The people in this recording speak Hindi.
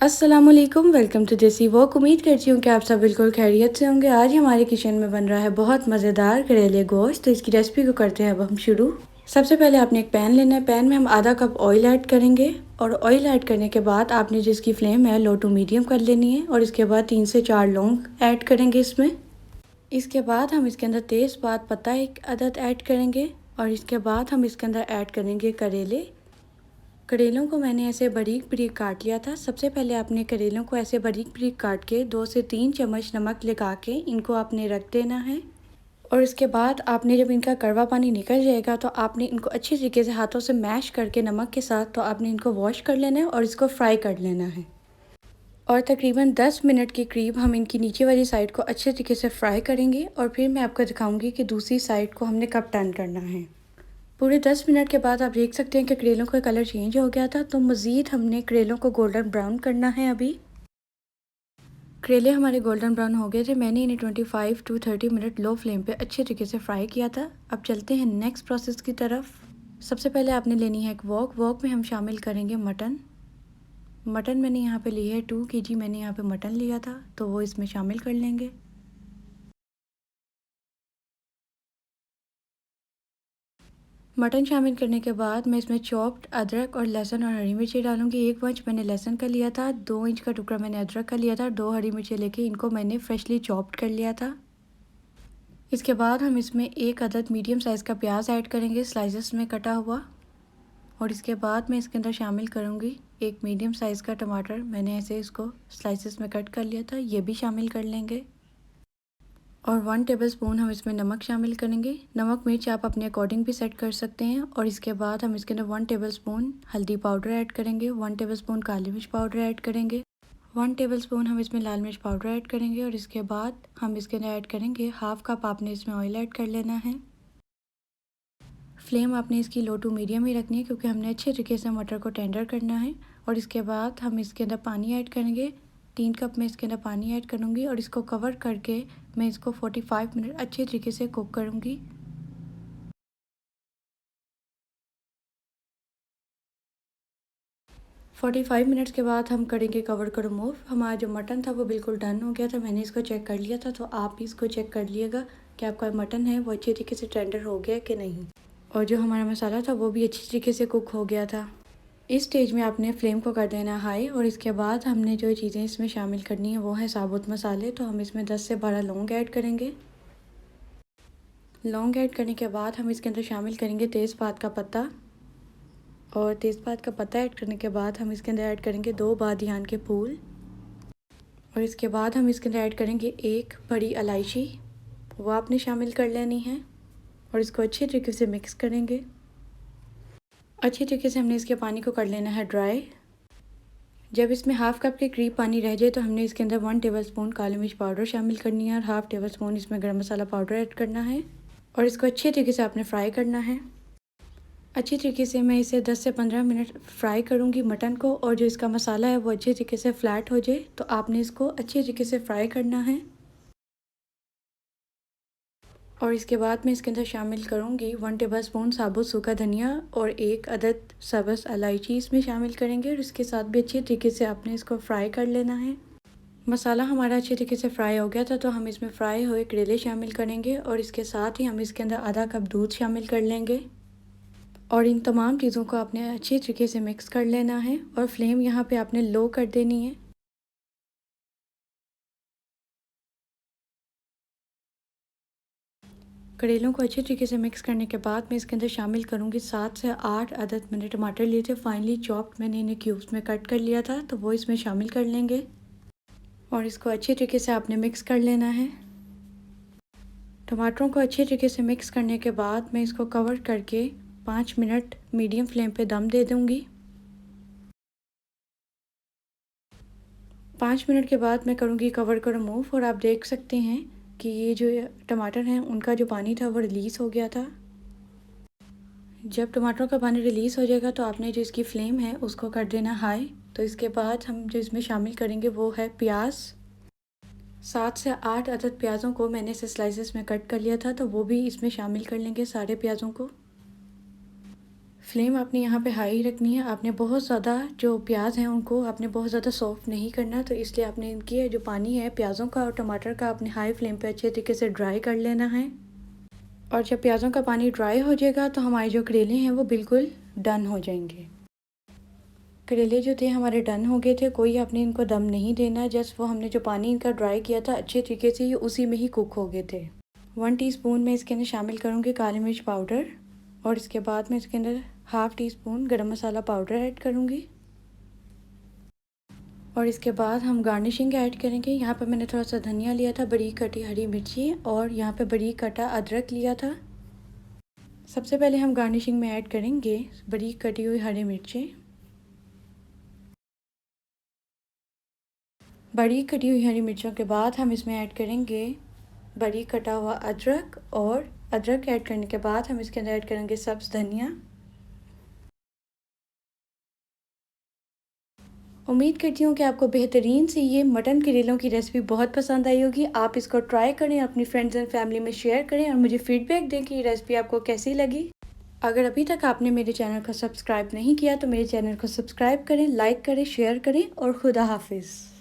अस्सलामुअलैकुम, वेलकम टू देसी वॉक। उम्मीद करती हूँ कि आप सब बिल्कुल खैरियत से होंगे। आज हमारे किचन में बन रहा है बहुत मज़ेदार करेले गोश्त। तो इसकी रेसिपी को करते हैं अब हम शुरू। सबसे पहले आपने एक पैन लेना है। पैन में हम आधा कप ऑयल ऐड करेंगे और ऑयल ऐड करने के बाद आपने जो इसकी फ्लेम है लो टू मीडियम कर लेनी है और इसके बाद 3 से 4 लौंग ऐड करेंगे इसमें। इसके बाद हम इसके अंदर तेज़पात पत्ता एक अदद ऐड करेंगे और इसके बाद हम इसके अंदर ऐड करेंगे करेले। करेलों को मैंने ऐसे बारीक बारीक काट लिया था। सबसे पहले आपने करेलों को ऐसे बारीक बारीक काट के 2 से 3 चम्मच नमक लगा के इनको आपने रख देना है और इसके बाद आपने जब इनका कड़वा पानी निकल जाएगा तो आपने इनको अच्छी तरीके से हाथों से मैश करके नमक के साथ तो आपने इनको वॉश कर लेना है और इसको फ्राई कर लेना है। और तकरीबन 10 मिनट के करीब हम इनकी नीचे वाली साइड को अच्छे तरीके से फ्राई करेंगे और फिर मैं आपको दिखाऊंगी कि दूसरी साइड को हमने कब टर्न करना है। पूरे 10 मिनट के बाद आप देख सकते हैं कि करेलों का कलर चेंज हो गया था। तो मज़ीद हमने करेलों को गोल्डन ब्राउन करना है। अभी करेले हमारे गोल्डन ब्राउन हो गए थे। मैंने इन्हें 25 टू 30 मिनट लो फ्लेम पे अच्छे तरीके से फ्राई किया था। अब चलते हैं नेक्स्ट प्रोसेस की तरफ। सबसे पहले आपने लेनी है एक वॉक में हम शामिल करेंगे मटन मैंने यहाँ पे ली है 2 kg। मैंने यहाँ पे मटन लिया था तो वो इसमें शामिल कर लेंगे। मटन शामिल करने के बाद मैं इसमें चॉप्ड अदरक और लहसुन और हरी मिर्ची डालूंगी। 1 इंच मैंने लहसुन का लिया था, 2 इंच का टुकड़ा मैंने अदरक का लिया था, 2 हरी मिर्ची लेके इनको मैंने फ्रेशली चॉप्ड कर लिया था। इसके बाद हम इसमें एक अदद मीडियम साइज़ का प्याज ऐड करेंगे स्लाइसेस में कटा हुआ और इसके बाद मैं इसके अंदर शामिल करूँगी एक मीडियम साइज़ का टमाटर। मैंने ऐसे इसको स्लाइसेस में कट कर लिया था, ये भी शामिल कर लेंगे। और 1 टेबलस्पून हम इसमें नमक शामिल करेंगे। नमक मिर्च आप अपने अकॉर्डिंग भी सेट कर सकते हैं। और इसके बाद हम इसके अंदर 1 टेबलस्पून हल्दी पाउडर ऐड करेंगे, 1 टेबलस्पून काली मिर्च पाउडर ऐड करेंगे, 1 टेबलस्पून हम इसमें लाल मिर्च पाउडर ऐड करेंगे और इसके बाद हम इसके अंदर ऐड करेंगे हाफ़ कप आपने इसमें ऑयल ऐड कर लेना है। फ्लेम आपने इसकी लो टू मीडियम ही रखनी है क्योंकि हमने अच्छे तरीके से मटर को टेंडर करना है। और इसके बाद हम इसके अंदर पानी ऐड करेंगे। 3 कप में इसके अंदर पानी ऐड करूँगी और इसको कवर करके मैं इसको 45 मिनट अच्छे तरीके से कुक करूँगी। 45 मिनट्स के बाद हम करेंगे कवर को रिमूव। हमारा जो मटन था वो बिल्कुल डन हो गया था। मैंने इसको चेक कर लिया था, तो आप भी इसको चेक कर लिएगा कि आपका मटन है वो अच्छे तरीके से टेंडर हो गया कि नहीं। और जो हमारा मसाला था वो भी अच्छी तरीके से कुक हो गया था। इस स्टेज में आपने फ्लेम को कर देना हाई और इसके बाद हमने जो चीज़ें इसमें शामिल करनी है वो है साबुत मसाले। तो हम इसमें 10 से 12 लौंग ऐड करेंगे। लौंग ऐड करने के बाद हम इसके अंदर शामिल करेंगे तेज़पात का पत्ता और तेज़पात का पत्ता ऐड करने के बाद हम इसके अंदर ऐड करेंगे 2 बादियान के फूल और इसके बाद हम इसके अंदर ऐड करेंगे एक बड़ी इलायची, वो आपने शामिल कर लेनी है और इसको अच्छे तरीके से मिक्स करेंगे। अच्छे तरीके से हमने इसके पानी को कर लेना है ड्राई। जब इसमें हाफ़ कप के करीब पानी रह जाए तो हमने इसके अंदर 1 टेबलस्पून काली मिर्च पाउडर शामिल करनी है और हाफ़ टेबलस्पून इसमें गरम मसाला पाउडर ऐड करना है और इसको अच्छे तरीके से आपने फ्राई करना है। अच्छी तरीके से मैं इसे 10 से 15 मिनट फ्राई करूँगी मटन को और जो इसका मसाला है वो अच्छे तरीके से फ्लैट हो जाए। तो आपने इसको अच्छे तरीके से फ्राई करना है और इसके बाद मैं इसके अंदर शामिल करूँगी 1 टेबलस्पून साबुत सूखा धनिया और एक अदद सब्ज़ इलायची इसमें शामिल करेंगे और इसके साथ भी अच्छे तरीके से आपने इसको फ्राई कर लेना है। मसाला हमारा अच्छे तरीके से फ्राई हो गया था तो हम इसमें फ्राई हुए करेले शामिल करेंगे और इसके साथ ही हम इसके अंदर आधा कप दूध शामिल कर लेंगे और इन तमाम चीज़ों को आपने अच्छे तरीके से मिक्स कर लेना है और फ्लेम यहाँ पे आपने लो कर देनी है। करेलों को अच्छे तरीके से मिक्स करने के बाद मैं इसके अंदर शामिल करूँगी 7 से 8 अदद मैंने टमाटर लिए थे फाइनली चॉप्ड। मैंने इन्हें क्यूब्स में कट कर लिया था तो वो इसमें शामिल कर लेंगे और इसको अच्छे तरीके से आपने मिक्स कर लेना है। टमाटरों को अच्छे तरीके से मिक्स करने के बाद मैं इसको कवर करके 5 मिनट मीडियम फ्लेम पे दम दे दूँगी। 5 मिनट के बाद मैं करूँगी कवर को रिमूव और आप देख सकते हैं कि ये जो टमाटर हैं उनका जो पानी था वो रिलीज़ हो गया था। जब टमाटरों का पानी रिलीज़ हो जाएगा तो आपने जो इसकी फ्लेम है उसको कर देना हाई। तो इसके बाद हम जो इसमें शामिल करेंगे वो है प्याज। 7 से 8 अदद प्याज़ों को मैंने इसे स्लाइसेस में कट कर लिया था तो वो भी इसमें शामिल कर लेंगे सारे प्याज़ों को। फ्लेम आपने यहाँ पे हाई रखनी है। आपने बहुत ज़्यादा जो प्याज हैं उनको आपने बहुत ज़्यादा सॉफ्ट नहीं करना, तो इसलिए आपने इनकी जो पानी है प्याज़ों का और टमाटर का आपने हाई फ्लेम पे अच्छे तरीके से ड्राई कर लेना है। और जब प्याज़ों का पानी ड्राई हो जाएगा तो हमारे जो करेले हैं वो बिल्कुल डन हो जाएंगे। करेले जो थे हमारे डन हो गए थे, कोई आपने इनको दम नहीं देना, जस्ट वो हमने जो पानी इनका ड्राई किया था अच्छे तरीके से ये उसी में ही कुक हो गए थे। 1 टीस्पून मैं इसके अंदर शामिल करूँगी काली मिर्च पाउडर और इसके बाद मैं इसके अंदर हाफ़ टी स्पून गरम मसाला पाउडर ऐड करूँगी। और इसके बाद हम गार्निशिंग ऐड करेंगे। यहाँ पर मैंने थोड़ा सा धनिया लिया था, बरीक कटी हरी मिर्ची और यहाँ पे बरीक कटा अदरक लिया था। सबसे पहले हम गार्निशिंग में ऐड करेंगे बरीक कटी हुई हरी मिर्ची, बरीक कटी हुई हरी मिर्चों के बाद हम इसमें ऐड करेंगे बरीक कटा हुआ अदरक और अदरक ऐड करने के बाद हम इसके अंदर ऐड करेंगे सब्ज़ धनिया। उम्मीद करती हूँ कि आपको बेहतरीन सी ये मटन करेलों की रेसिपी बहुत पसंद आई होगी। आप इसको ट्राई करें, अपनी फ्रेंड्स एंड फैमिली में शेयर करें और मुझे फीडबैक दें कि ये रेसिपी आपको कैसी लगी। अगर अभी तक आपने मेरे चैनल को सब्सक्राइब नहीं किया तो मेरे चैनल को सब्सक्राइब करें, लाइक करें, शेयर करें और खुदा हाफिज़।